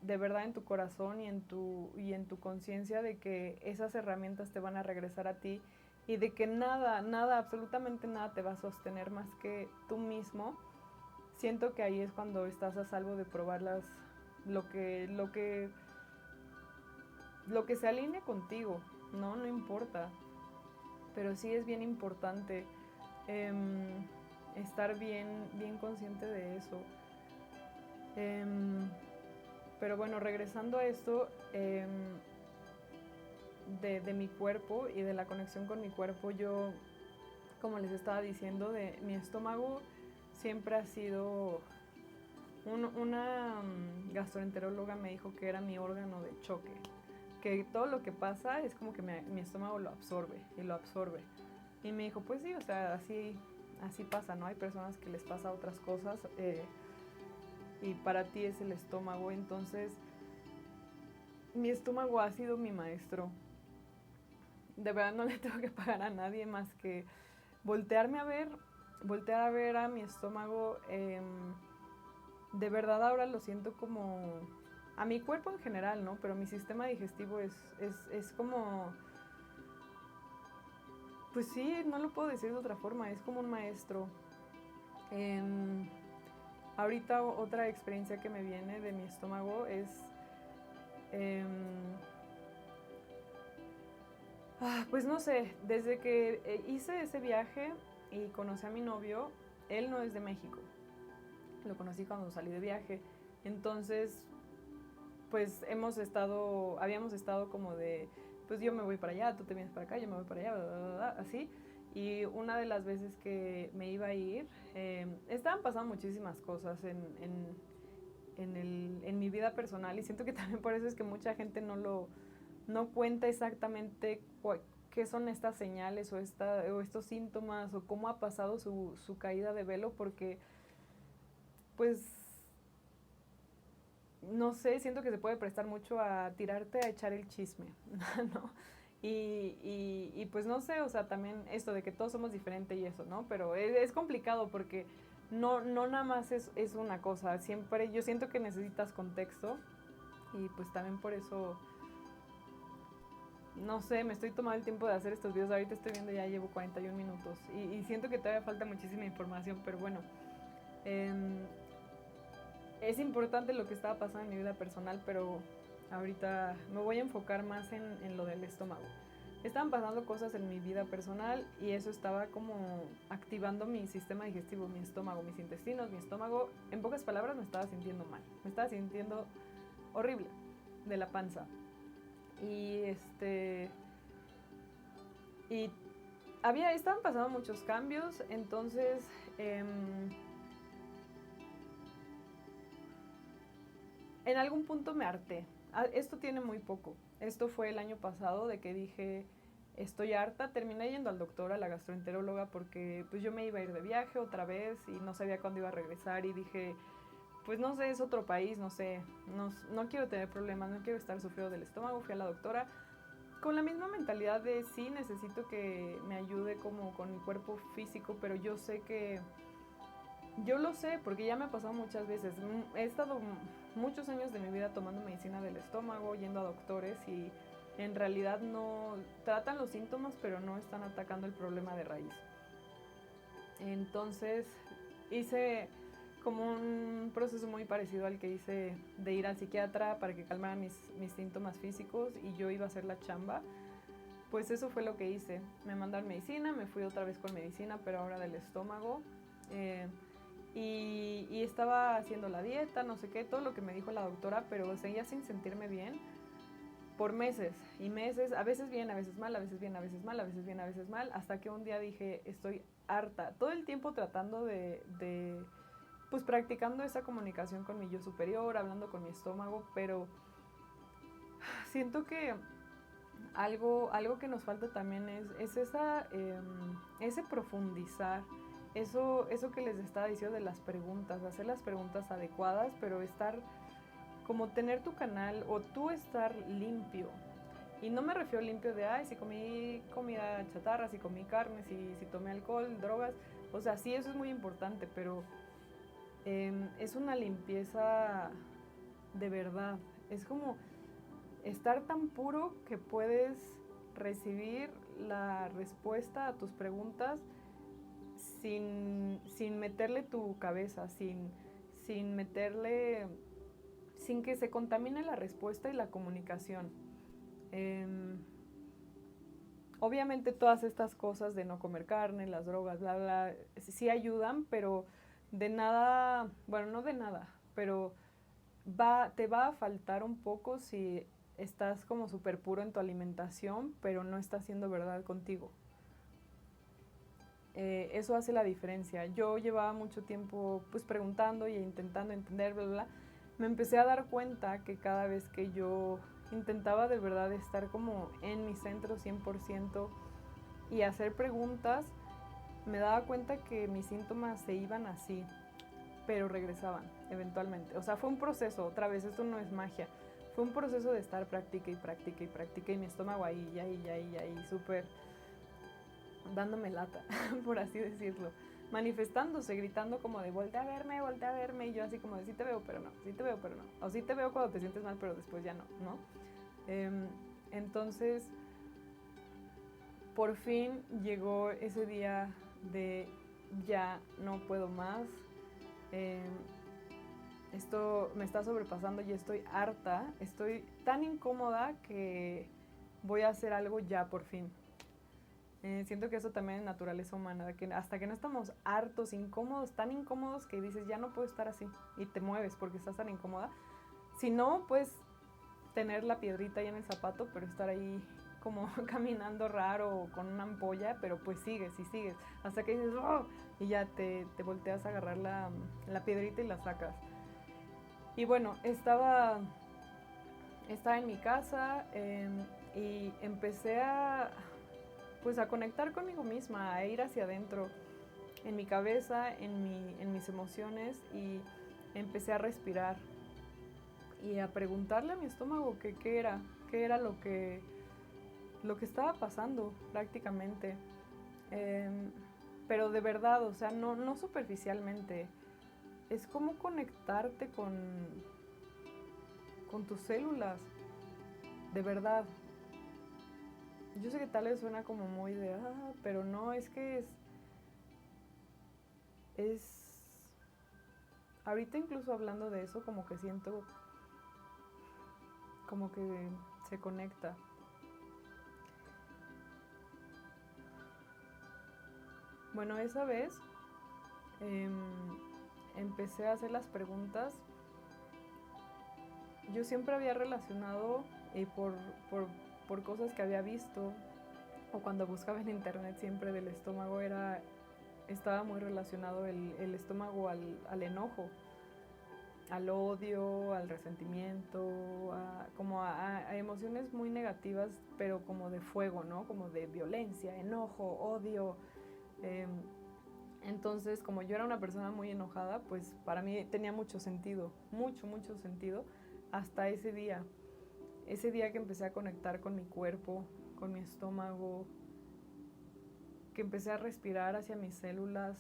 de verdad en tu corazón y en tu conciencia de que esas herramientas te van a regresar a ti y de que nada, absolutamente nada te va a sostener más que tú mismo, siento que ahí es cuando estás a salvo de probarlas, lo que se alinee contigo, ¿no? No importa. Pero sí es bien importante eh, estar bien consciente de eso. Eh, pero bueno, regresando a esto de mi cuerpo y de la conexión con mi cuerpo, yo, como les estaba diciendo, de mi estómago siempre ha sido... Una gastroenteróloga me dijo que era mi órgano de choque, que todo lo que pasa es como que mi estómago lo absorbe y lo absorbe. Y me dijo, pues sí, o sea, así pasa, ¿no? Hay personas que les pasa otras cosas y para ti es el estómago. Entonces, mi estómago ha sido mi maestro. De verdad no le tengo que pagar a nadie más que voltear a ver a mi estómago. De verdad ahora lo siento como... A mi cuerpo en general, ¿no? Pero mi sistema digestivo es como... Pues sí, no lo puedo decir de otra forma, es como un maestro. Ahorita otra experiencia que me viene de mi estómago es... pues no sé, desde que hice ese viaje y conocí a mi novio, él no es de México. Lo conocí cuando salí de viaje. Entonces, pues habíamos estado como de, pues yo me voy para allá, tú te vienes para acá, yo me voy para allá, bla, bla, bla, así. Y una de las veces que me iba a ir, estaban pasando muchísimas cosas en mi vida personal y siento que también por eso es que mucha gente no cuenta exactamente qué son estas señales o estos síntomas o cómo ha pasado su caída de velo, porque pues no sé, siento que se puede prestar mucho a tirarte a echar el chisme, ¿no? Y pues no sé, o sea, también esto de que todos somos diferentes y eso, ¿no? Pero es complicado porque no nada más es una cosa, siempre yo siento que necesitas contexto y pues también por eso no sé, me estoy tomando el tiempo de hacer estos videos. Ahorita estoy viendo, ya llevo 41 minutos y siento que todavía falta muchísima información, pero bueno. Es importante lo que estaba pasando en mi vida personal, pero ahorita me voy a enfocar más en lo del estómago. Estaban pasando cosas en mi vida personal y eso estaba como activando mi sistema digestivo, mi estómago, mis intestinos, mi estómago. En pocas palabras, me estaba sintiendo mal, me estaba sintiendo horrible de la panza. Y y estaban pasando muchos cambios, entonces en algún punto me harté. Esto tiene muy poco. Esto fue el año pasado de que dije, estoy harta. Terminé yendo al doctor, a la gastroenteróloga, porque pues yo me iba a ir de viaje otra vez y no sabía cuándo iba a regresar y dije, pues no sé, es otro país, no sé, no quiero tener problemas, no quiero estar sufriendo del estómago. Fui a la doctora con la misma mentalidad de sí, necesito que me ayude como con mi cuerpo físico, pero yo sé que yo lo sé porque ya me ha pasado muchas veces. He estado muchos años de mi vida tomando medicina del estómago, yendo a doctores y en realidad no tratan los síntomas, pero no están atacando el problema de raíz. Entonces hice como un proceso muy parecido al que hice de ir al psiquiatra para que calmara mis síntomas físicos y yo iba a hacer la chamba. Pues eso fue lo que hice. Me mandaron medicina, me fui otra vez con medicina, pero ahora del estómago. Y estaba haciendo la dieta, no sé qué, todo lo que me dijo la doctora, pero seguía sin sentirme bien por meses y meses, a veces bien, a veces mal, a veces bien, a veces mal, a veces bien, a veces mal, hasta que un día dije, estoy harta, todo el tiempo tratando pues practicando esa comunicación con mi yo superior, hablando con mi estómago, pero siento que algo que nos falta también es ese profundizar, eso que les estaba diciendo de las preguntas, hacer las preguntas adecuadas, pero estar como tener tu canal o tú estar limpio. Y no me refiero limpio de, ay, si comí comida chatarra, si comí carne, si tomé alcohol, drogas. O sea, sí, eso es muy importante, pero es una limpieza de verdad. Es como estar tan puro que puedes recibir la respuesta a tus preguntas sin meterle tu cabeza, sin meterle, sin que se contamine la respuesta y la comunicación. Obviamente todas estas cosas de no comer carne, las drogas, bla, bla, sí ayudan, pero de nada, bueno, no de nada, pero te va a faltar un poco si estás como súper puro en tu alimentación, pero no estás siendo verdad contigo. Eso hace la diferencia. Yo llevaba mucho tiempo pues preguntando e intentando entender, bla, bla. Me empecé a dar cuenta que cada vez que yo intentaba de verdad estar como en mi centro 100% y hacer preguntas, me daba cuenta que mis síntomas se iban así, pero regresaban eventualmente. O sea, fue un proceso, otra vez, esto no es magia. Fue un proceso de estar práctica y práctica y práctica y mi estómago ahí, súper dándome lata, por así decirlo. Manifestándose, gritando como de voltea a verme, y yo así como de sí te veo, pero no, sí te veo, pero no. O sí te veo cuando te sientes mal, pero después ya no, ¿no? Entonces, por fin llegó ese día de ya no puedo más. Esto me está sobrepasando y estoy harta, estoy tan incómoda que voy a hacer algo ya por fin. Siento que eso también es naturaleza humana, que hasta que no estamos hartos, incómodos, tan incómodos que dices ya no puedo estar así y te mueves porque estás tan incómoda. Si no, puedes tener la piedrita ahí en el zapato, pero estar ahí como caminando raro o con una ampolla, pero pues sigues y sigues hasta que dices ¡oh! Y ya te volteas a agarrar la piedrita y la sacas. Y bueno, estaba en mi casa y empecé pues a conectar conmigo misma, a ir hacia adentro, en mi cabeza, en mis emociones, y empecé a respirar y a preguntarle a mi estómago qué era lo que estaba pasando prácticamente. Pero de verdad, o sea, no superficialmente. Es como conectarte con tus células, de verdad. yo sé que tal vez suena como muy de, pero no, es que es, ahorita incluso hablando de eso, como que siento, como que se conecta. Bueno, esa vez eh, empecé a hacer las preguntas. Yo siempre había relacionado por, por, por cosas que había visto o cuando buscaba en internet siempre del estómago estaba muy relacionado el estómago al enojo, al odio, al resentimiento, a emociones muy negativas, pero como de fuego, ¿no? Como de violencia, enojo, odio. Eh, entonces, como yo era una persona muy enojada, pues para mí tenía mucho sentido, mucho sentido, hasta ese día que empecé a conectar con mi cuerpo, con mi estómago, que empecé a respirar hacia mis células,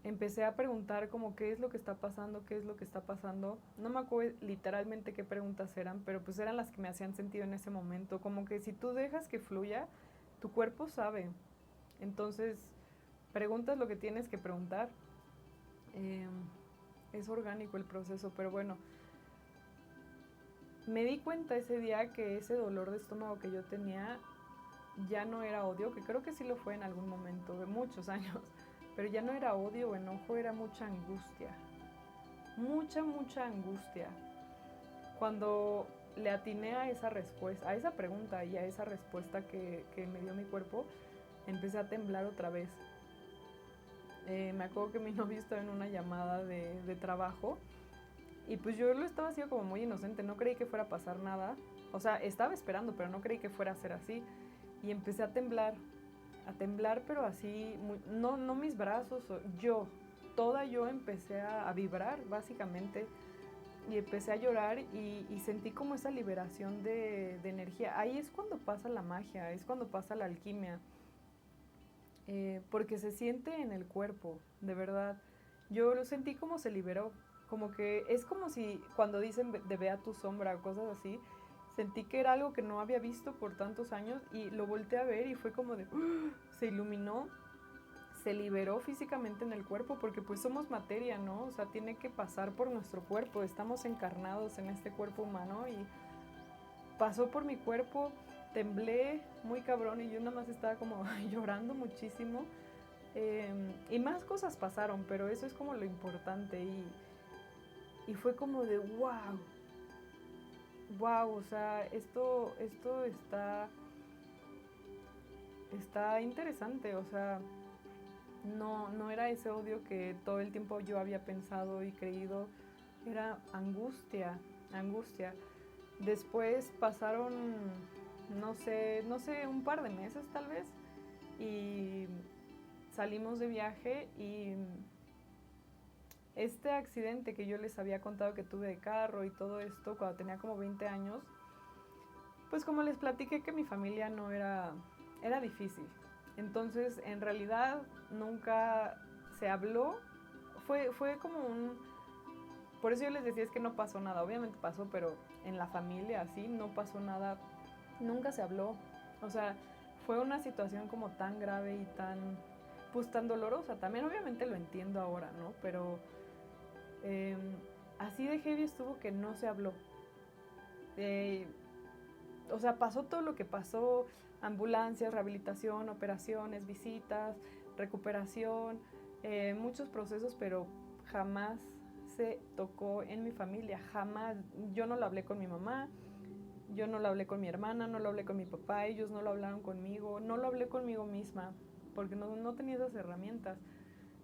empecé a preguntar como qué es lo que está pasando, qué es lo que está pasando. No me acuerdo literalmente qué preguntas eran, pero pues eran las que me hacían sentido en ese momento. Como que si tú dejas que fluya, tu cuerpo sabe. Entonces, preguntas lo que tienes que preguntar. Eh, es orgánico el proceso, pero bueno, me di cuenta ese día que ese dolor de estómago que yo tenía ya no era odio, que creo que sí lo fue en algún momento, de muchos años, pero ya no era odio o enojo, era mucha angustia, mucha angustia. Cuando le atiné a esa respuesta, a esa pregunta y a esa respuesta que me dio mi cuerpo, empecé a temblar otra vez. Me acuerdo que mi novio estaba en una llamada de trabajo y pues yo lo estaba haciendo como muy inocente, no creí que fuera a pasar nada. O sea, estaba esperando, pero no creí que fuera a ser así. Y empecé a temblar, pero así, no mis brazos, toda yo empecé a vibrar, básicamente, y empecé a llorar y sentí como esa liberación de energía. Ahí es cuando pasa la magia, es cuando pasa la alquimia, porque se siente en el cuerpo, de verdad. Yo lo sentí como se liberó, como que es como si cuando dicen de vea tu sombra o cosas así, sentí que era algo que no había visto por tantos años y lo volteé a ver y fue como de, se iluminó, se liberó físicamente en el cuerpo porque pues somos materia, ¿no? O sea, tiene que pasar por nuestro cuerpo, estamos encarnados en este cuerpo humano y pasó por mi cuerpo, temblé muy cabrón y yo nada más estaba como llorando muchísimo. Y más cosas pasaron, pero eso es como lo importante y fue como de wow, wow, o sea, esto está interesante, o sea, no era ese odio que todo el tiempo yo había pensado y creído, era angustia, angustia. Después pasaron, no sé, un par de meses tal vez, y salimos de viaje y este accidente que yo les había contado que tuve de carro y todo esto cuando tenía como 20 años, pues como les platiqué que mi familia no era difícil. Entonces, en realidad nunca se habló. Fue como por eso yo les decía es que no pasó nada. Obviamente pasó, pero en la familia así no pasó nada. Nunca se habló. O sea, fue una situación como tan grave y pues tan dolorosa. También obviamente lo entiendo ahora, ¿no? Pero eh, así de heavy estuvo que no se habló. Eh, o sea, pasó todo lo que pasó, ambulancias, rehabilitación, operaciones, visitas, recuperación, muchos procesos, pero jamás se tocó en mi familia, jamás. Yo no lo hablé con mi mamá, yo no lo hablé con mi hermana, no lo hablé con mi papá, ellos no lo hablaron conmigo, no lo hablé conmigo misma, porque no tenía esas herramientas.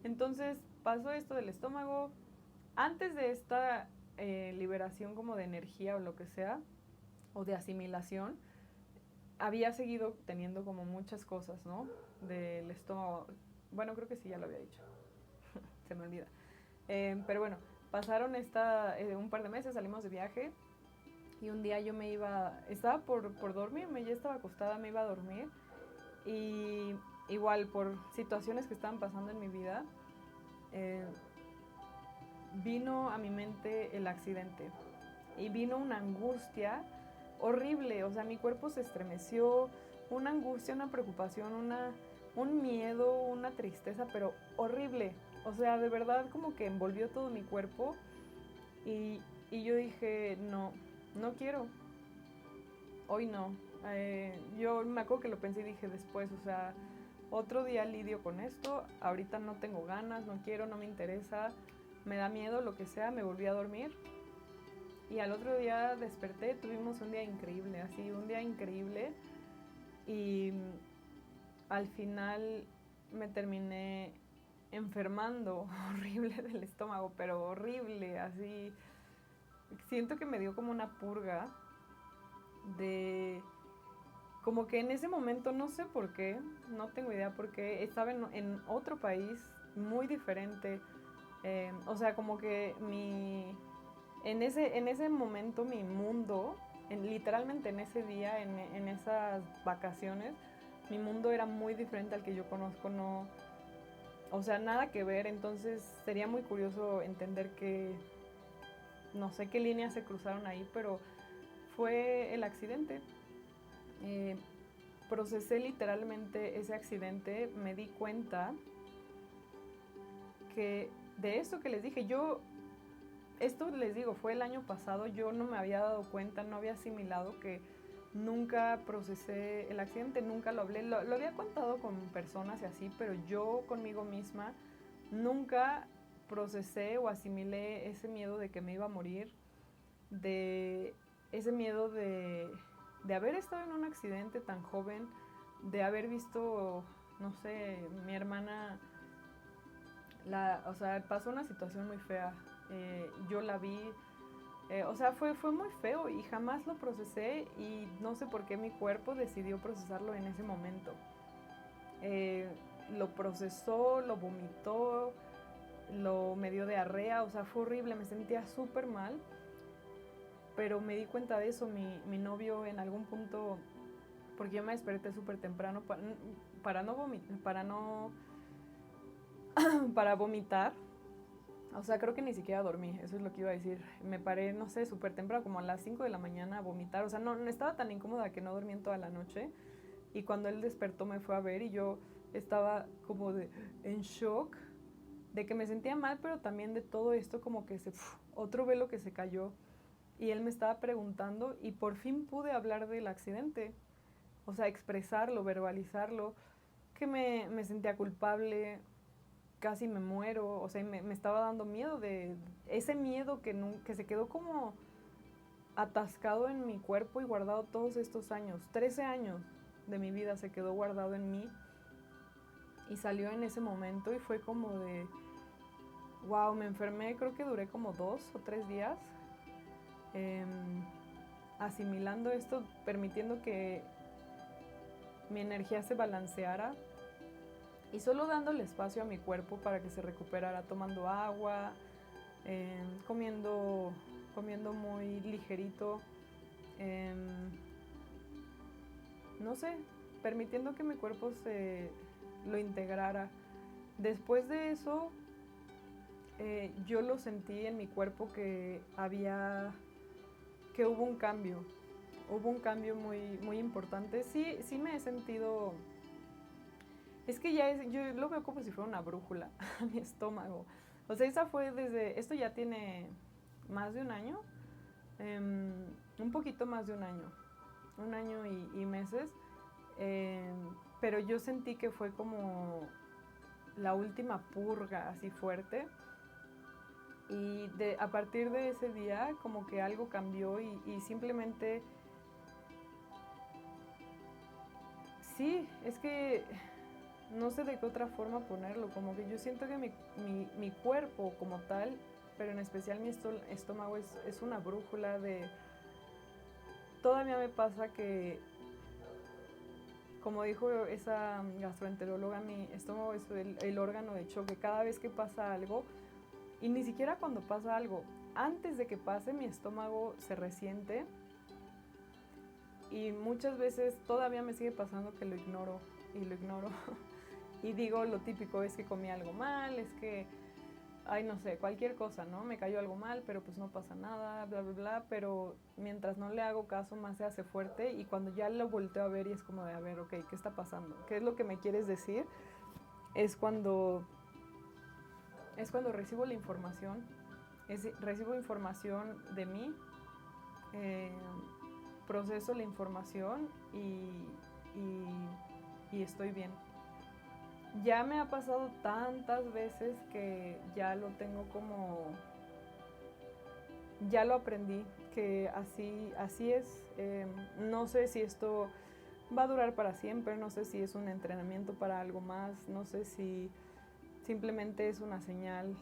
Entonces pasó esto del estómago. Antes de esta liberación como de energía o lo que sea, o de asimilación, había seguido teniendo como muchas cosas, ¿no? Del estómago. Bueno, creo que sí, ya lo había dicho. Se me olvida. Pero bueno, pasaron un par de meses, salimos de viaje y un día yo estaba por dormirme, ya estaba acostada, me iba a dormir y igual por situaciones que estaban pasando en mi vida, vino a mi mente el accidente y vino una angustia horrible, o sea, mi cuerpo se estremeció, una angustia, una preocupación, un miedo, una tristeza, pero horrible. O sea, de verdad como que envolvió todo mi cuerpo y yo dije, no, no quiero, hoy no. Yo me acuerdo que lo pensé y dije después, o sea, otro día lidio con esto, ahorita no tengo ganas, no quiero, no me interesa, me da miedo, lo que sea, me volví a dormir. Y al otro día desperté, tuvimos un día increíble, así, un día increíble. Y al final me terminé enfermando horrible del estómago, pero horrible, así. Siento que me dio como una purga de... Como que en ese momento, no sé por qué, no tengo idea por qué, estaba en otro país muy diferente. O sea, como que en ese momento mi mundo, literalmente en ese día, en esas vacaciones, mi mundo era muy diferente al que yo conozco, no, o sea, nada que ver. Entonces sería muy curioso entender que, no sé qué líneas se cruzaron ahí, pero fue el accidente. Eh, Procesé literalmente ese accidente, me di cuenta que de esto que les dije, esto les digo, fue el año pasado, yo no me había dado cuenta, no había asimilado que nunca procesé el accidente, nunca lo hablé, lo había contado con personas y así, pero yo conmigo misma nunca procesé o asimilé ese miedo de que me iba a morir, de ese miedo de haber estado en un accidente tan joven, de haber visto, no sé, mi hermana, o sea, pasó una situación muy fea, yo la vi, o sea, fue muy feo y jamás lo procesé y no sé por qué mi cuerpo decidió procesarlo en ese momento. Eh, lo procesó, lo vomitó, me dio diarrea, o sea, fue horrible, me sentía súper mal, pero me di cuenta de eso, mi novio en algún punto, porque yo me desperté súper temprano para no para vomitar. O sea, creo que ni siquiera dormí, eso es lo que iba a decir. Me paré, no sé, súper temprano, como a las 5 de la mañana a vomitar. O sea, no estaba tan incómoda que no dormí en toda la noche. Y cuando él despertó me fue a ver y yo estaba como en shock de que me sentía mal, pero también de todo esto como que otro velo que se cayó. Y él me estaba preguntando y por fin pude hablar del accidente. O sea, expresarlo, verbalizarlo, que me sentía culpable, casi me muero, o sea, me estaba dando miedo de ese miedo que se quedó como atascado en mi cuerpo y guardado todos estos años, 13 años de mi vida se quedó guardado en mí y salió en ese momento y fue como de, wow, me enfermé, creo que duré como 2 o 3 días eh, asimilando esto, permitiendo que mi energía se balanceara y solo dándole espacio a mi cuerpo para que se recuperara, tomando agua, comiendo muy ligerito, eh, no sé, permitiendo que mi cuerpo lo integrara. Después de eso, yo lo sentí en mi cuerpo que hubo un cambio muy, muy importante. Sí, sí me he sentido. Es que yo lo veo como si fuera una brújula a mi estómago. O sea, esto ya tiene más de un año, un poquito más de un año y meses, eh, pero yo sentí que fue como la última purga así fuerte y a partir de ese día como que algo cambió y simplemente, sí, es que no sé de qué otra forma ponerlo, como que yo siento que mi cuerpo como tal, pero en especial mi estómago es una brújula de... Todavía me pasa que, como dijo esa gastroenteróloga, mi estómago es el órgano de choque. Cada vez que pasa algo, y ni siquiera cuando pasa algo, antes de que pase mi estómago se resiente y muchas veces todavía me sigue pasando que lo ignoro y lo ignoro. Y digo lo típico, es que comí algo mal, es que ay, no sé, cualquier cosa, ¿no? Me cayó algo mal, pero pues no pasa nada, bla, bla, bla, pero mientras no le hago caso, más se hace fuerte y cuando ya lo volteo a ver y es como de, a ver, ok, ¿qué está pasando? ¿Qué es lo que me quieres decir? Es cuando, es cuando recibo la información, recibo información de mí, eh, proceso la información y, y estoy bien. Ya me ha pasado tantas veces que ya lo tengo como, ya lo aprendí, que así es. No sé si esto va a durar para siempre, no sé si es un entrenamiento para algo más, no sé si simplemente es una señal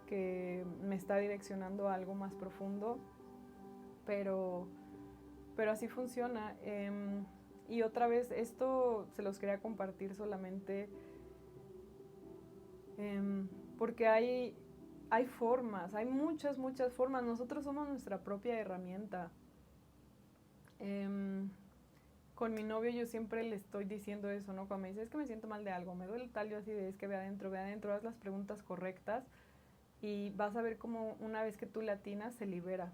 que me está direccionando a algo más profundo, pero, pero así funciona. Y otra vez, esto se los quería compartir solamente porque hay formas, hay muchas, muchas formas. Nosotros somos nuestra propia herramienta. Con mi novio yo siempre le estoy diciendo eso, ¿no? Cuando me dice, es que me siento mal de algo, me duele tal, yo así de, es que ve adentro, haz las preguntas correctas y vas a ver cómo una vez que tú le atinas se libera.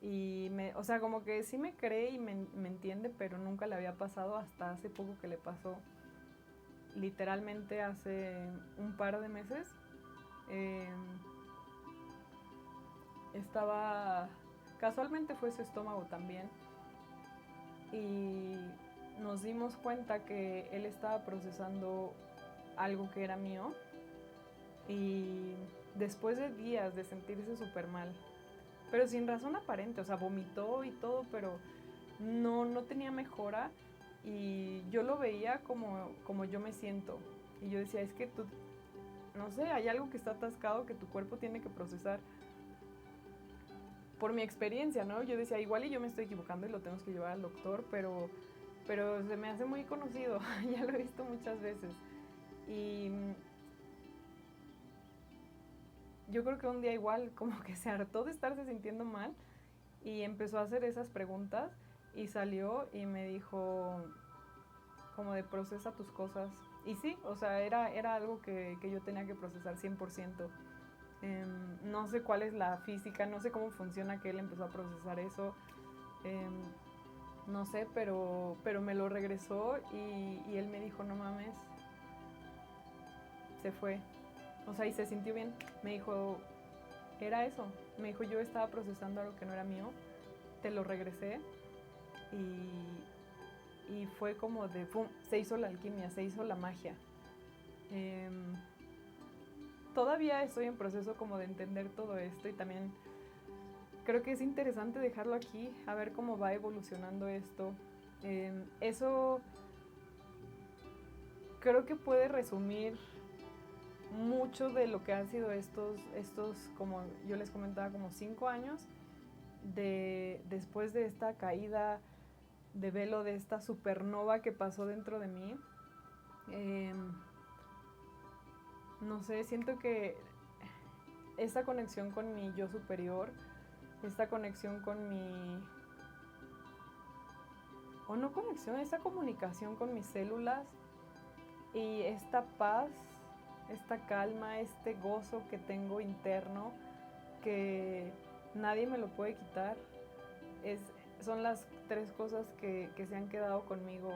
Y o sea, como que sí me cree y me entiende, pero nunca le había pasado hasta hace poco que le pasó. Literalmente hace un par de meses estaba, casualmente fue su estómago también y nos dimos cuenta que él estaba procesando algo que era mío y después de días de sentirse súper mal, pero sin razón aparente, o sea, vomitó y todo, pero no tenía mejora y yo lo veía como yo me siento y yo decía, es que tú, no sé, hay algo que está atascado que tu cuerpo tiene que procesar. Por mi experiencia, ¿no? Yo decía, igual y yo me estoy equivocando y lo tenemos que llevar al doctor, pero se me hace muy conocido, ya lo he visto muchas veces. Y yo creo que un día igual como que se hartó de estarse sintiendo mal y empezó a hacer esas preguntas y salió y me dijo como de procesa tus cosas. Y sí, o sea, era algo que yo tenía que procesar 100%. No sé cuál es la física, no sé cómo funciona que él empezó a procesar eso. No sé, pero me lo regresó y él me dijo, no mames, se fue. O sea, y se sintió bien. Me dijo, era eso. Me dijo, yo estaba procesando algo que no era mío, te lo regresé y fue como de, ¡pum!, se hizo la alquimia, se hizo la magia. Todavía estoy en proceso como de entender todo esto y también creo que es interesante dejarlo aquí, a ver cómo va evolucionando esto. Eso creo que puede resumir mucho de lo que han sido estos, como yo les comentaba, como 5 años después de esta caída de velo, de esta supernova que pasó dentro de mí. No sé, siento que esta conexión con mi yo superior, esta conexión con mi, o no conexión, esta comunicación con mis células y esta paz, esta calma, este gozo que tengo interno que nadie me lo puede quitar, son las 3 cosas que se han quedado conmigo.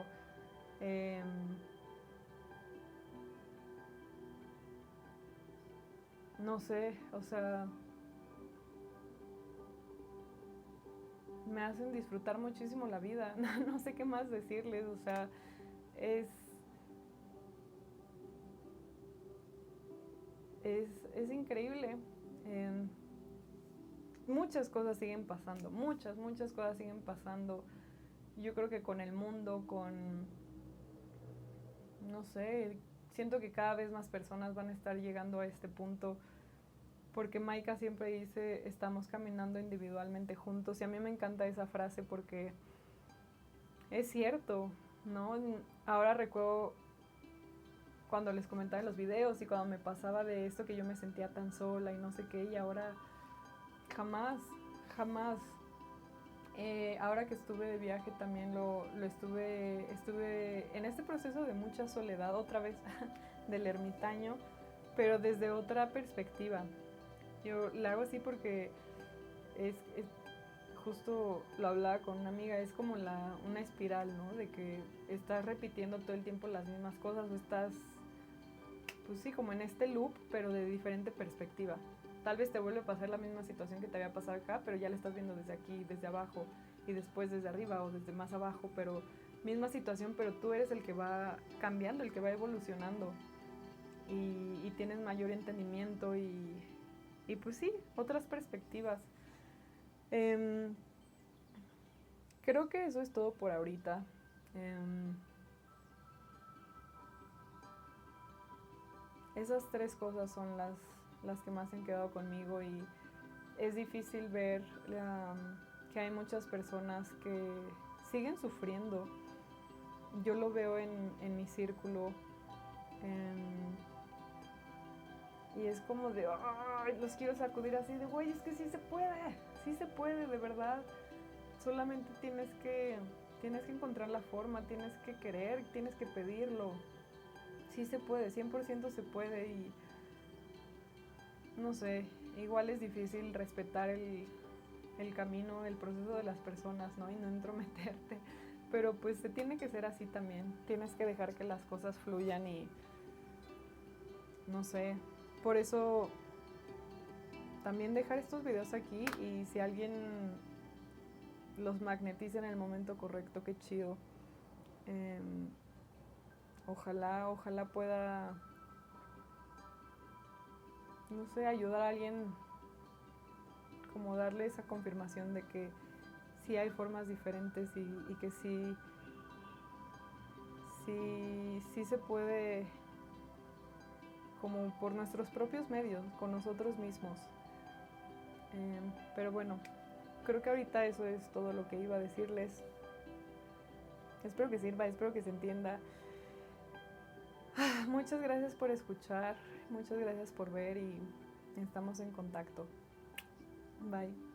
No sé, o sea, me hacen disfrutar muchísimo la vida. No sé qué más decirles, o sea, es, es increíble. Muchas cosas siguen pasando, muchas cosas siguen pasando. Yo creo que con el mundo, no sé, siento que cada vez más personas van a estar llegando a este punto porque Maika siempre dice, estamos caminando individualmente juntos y a mí me encanta esa frase porque es cierto, ¿no? Ahora recuerdo cuando les comentaba en los videos y cuando me pasaba de esto que yo me sentía tan sola y no sé qué, y ahora jamás, jamás. Ahora que estuve de viaje también estuve en este proceso de mucha soledad, otra vez del ermitaño, pero desde otra perspectiva. Yo la hago así porque es justo lo hablaba con una amiga, es como una espiral, ¿no? De que estás repitiendo todo el tiempo las mismas cosas o estás, pues sí, como en este loop, pero de diferente perspectiva. Tal vez te vuelve a pasar la misma situación que te había pasado acá, pero ya la estás viendo desde aquí, desde abajo, y después desde arriba o desde más abajo, pero misma situación, pero tú eres el que va cambiando, el que va evolucionando y tienes mayor entendimiento y pues sí, otras perspectivas. Eh, Creo que eso es todo por ahorita. Eh, Esas tres cosas son las que más han quedado conmigo y es difícil ver que hay muchas personas que siguen sufriendo. Yo lo veo en mi círculo y es como de, ¡ay! Los quiero sacudir así de, güey, es que sí se puede, de verdad. Solamente tienes que encontrar la forma, tienes que querer, tienes que pedirlo. Sí se puede, 100% se puede y no sé, igual es difícil respetar el camino, el proceso de las personas, ¿no? Y no entrometerte. Pero pues se tiene que ser así también. Tienes que dejar que las cosas fluyan y no sé. Por eso también dejar estos videos aquí y si alguien los magnetiza en el momento correcto, qué chido. Eh, ojalá pueda, no sé, ayudar a alguien, como darle esa confirmación de que sí hay formas diferentes y que sí se puede, como por nuestros propios medios, con nosotros mismos. Pero bueno, creo que ahorita eso es todo lo que iba a decirles. Espero que sirva, espero que se entienda. Muchas gracias por escuchar, muchas gracias por ver y estamos en contacto. Bye.